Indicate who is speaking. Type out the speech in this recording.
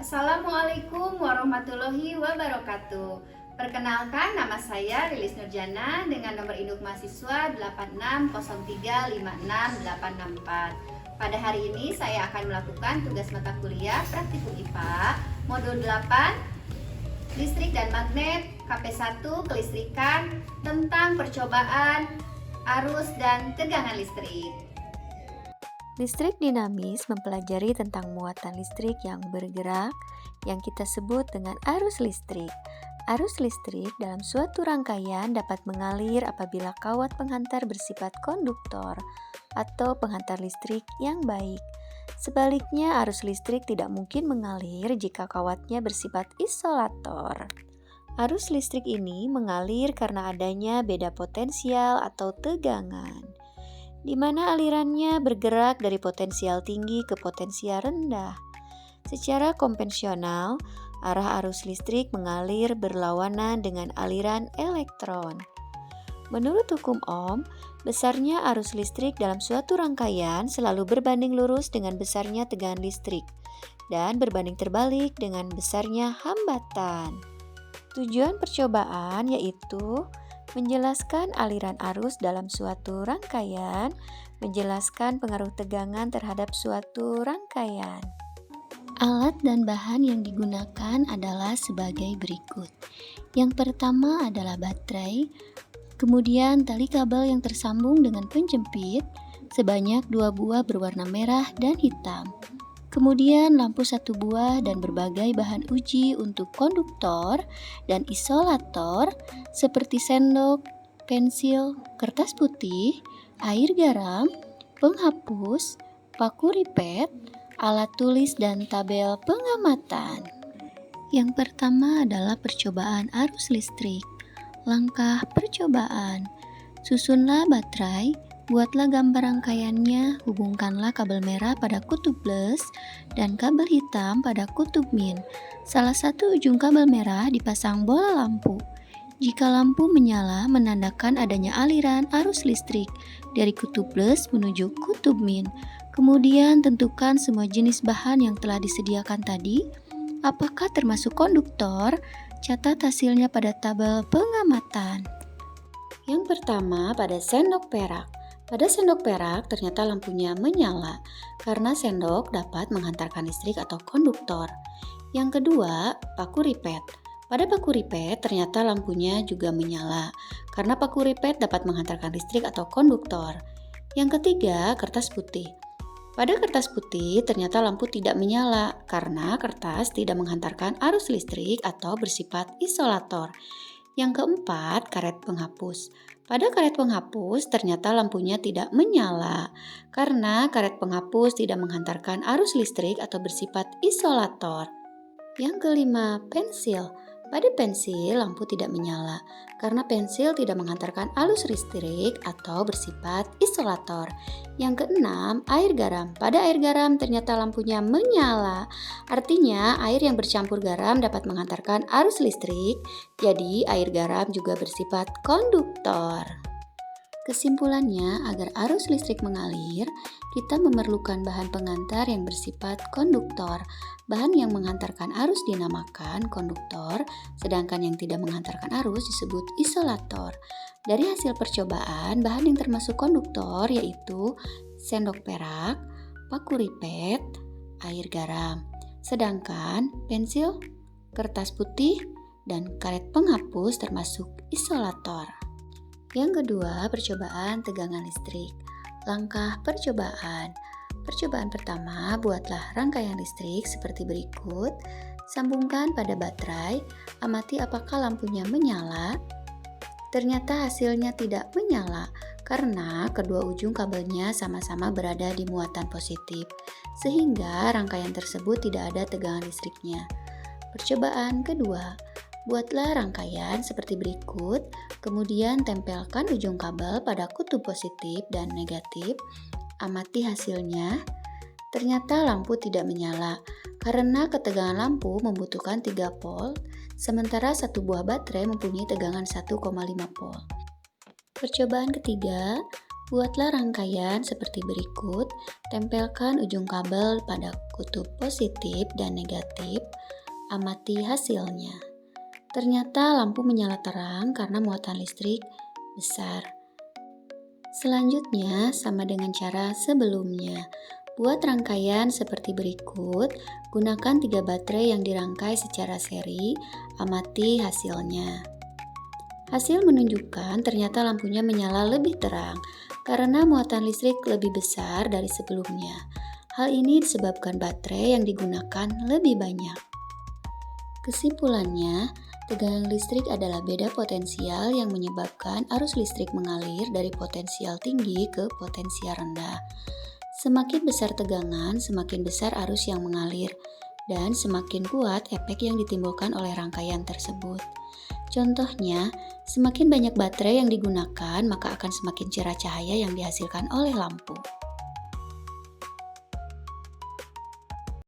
Speaker 1: Assalamualaikum warahmatullahi wabarakatuh. Perkenalkan, nama saya Lilis Nurjana dengan nomor induk mahasiswa 8603566864. Pada hari ini saya akan melakukan tugas mata kuliah praktikum IPA modul 8 listrik dan magnet KP1 kelistrikan tentang percobaan arus dan tegangan listrik.
Speaker 2: Listrik dinamis mempelajari tentang muatan listrik yang bergerak yang kita sebut dengan arus listrik. Arus listrik dalam suatu rangkaian dapat mengalir apabila kawat penghantar bersifat konduktor atau penghantar listrik yang baik. Sebaliknya, arus listrik tidak mungkin mengalir jika kawatnya bersifat isolator. Arus listrik ini mengalir karena adanya beda potensial atau tegangan, di mana alirannya bergerak dari potensial tinggi ke potensial rendah. Secara konvensional, arah arus listrik mengalir berlawanan dengan aliran elektron. Menurut hukum Ohm, besarnya arus listrik dalam suatu rangkaian selalu berbanding lurus dengan besarnya tegangan listrik dan berbanding terbalik dengan besarnya hambatan. Tujuan percobaan yaitu menjelaskan aliran arus dalam suatu rangkaian, menjelaskan pengaruh tegangan terhadap suatu rangkaian. Alat dan bahan yang digunakan adalah sebagai berikut. Yang pertama adalah baterai, kemudian tali kabel yang tersambung dengan penjepit sebanyak 2 buah berwarna merah dan hitam. Kemudian lampu 1 buah dan berbagai bahan uji untuk konduktor dan isolator seperti sendok, pensil, kertas putih, air garam, penghapus, paku ripet, alat tulis dan tabel pengamatan. Yang pertama adalah percobaan arus listrik. Langkah percobaan: susunlah baterai. Buatlah gambar rangkaiannya, hubungkanlah kabel merah pada kutub plus dan kabel hitam pada kutub min. Salah satu ujung kabel merah dipasang bola lampu. Jika lampu menyala, menandakan adanya aliran arus listrik dari kutub plus menuju kutub min. Kemudian tentukan semua jenis bahan yang telah disediakan tadi. Apakah termasuk konduktor? Catat hasilnya pada tabel pengamatan. Yang pertama pada sendok perak. Pada sendok perak ternyata lampunya menyala karena sendok dapat menghantarkan listrik atau konduktor. Yang kedua, paku ripet. Pada paku ripet ternyata lampunya juga menyala karena paku ripet dapat menghantarkan listrik atau konduktor. Yang ketiga, kertas putih. Pada kertas putih ternyata lampu tidak menyala karena kertas tidak menghantarkan arus listrik atau bersifat isolator. Yang keempat, karet penghapus. Pada karet penghapus ternyata lampunya tidak menyala karena karet penghapus tidak menghantarkan arus listrik atau bersifat isolator. Yang kelima, pensil. Pada pensil lampu tidak menyala karena pensil tidak menghantarkan arus listrik atau bersifat isolator. Yang keenam, air garam. Pada air garam ternyata lampunya menyala. Artinya air yang bercampur garam dapat menghantarkan arus listrik, jadi air garam juga bersifat konduktor. Kesimpulannya, agar arus listrik mengalir, kita memerlukan bahan pengantar yang bersifat konduktor. Bahan yang menghantarkan arus dinamakan konduktor, sedangkan yang tidak menghantarkan arus disebut isolator. Dari hasil percobaan, bahan yang termasuk konduktor yaitu sendok perak, paku ripet, air garam. Sedangkan pensil, kertas putih, dan karet penghapus termasuk isolator. Yang kedua, percobaan tegangan listrik. Langkah percobaan. Percobaan pertama, buatlah rangkaian listrik seperti berikut. Sambungkan pada baterai, amati apakah lampunya menyala. Ternyata hasilnya tidak menyala karena kedua ujung kabelnya sama-sama berada di muatan positif, sehingga rangkaian tersebut tidak ada tegangan listriknya. Percobaan kedua, buatlah rangkaian seperti berikut, kemudian tempelkan ujung kabel pada kutub positif dan negatif. Amati hasilnya. Ternyata lampu tidak menyala karena ketegangan lampu membutuhkan 3 volt, sementara satu buah baterai mempunyai tegangan 1,5 volt. Percobaan ketiga, Buatlah rangkaian seperti berikut. Tempelkan ujung kabel pada kutub positif dan negatif. Amati hasilnya. Ternyata lampu menyala terang karena muatan listrik besar. Selanjutnya, sama dengan cara sebelumnya. Buat rangkaian seperti berikut. Gunakan 3 baterai yang dirangkai secara seri. Amati hasilnya. Hasil menunjukkan ternyata lampunya menyala lebih terang karena muatan listrik lebih besar dari sebelumnya. Hal ini disebabkan baterai yang digunakan lebih banyak. Kesimpulannya, tegangan listrik adalah beda potensial yang menyebabkan arus listrik mengalir dari potensial tinggi ke potensial rendah. Semakin besar tegangan, semakin besar arus yang mengalir, dan semakin kuat efek yang ditimbulkan oleh rangkaian tersebut. Contohnya, semakin banyak baterai yang digunakan, maka akan semakin cerah cahaya yang dihasilkan oleh lampu.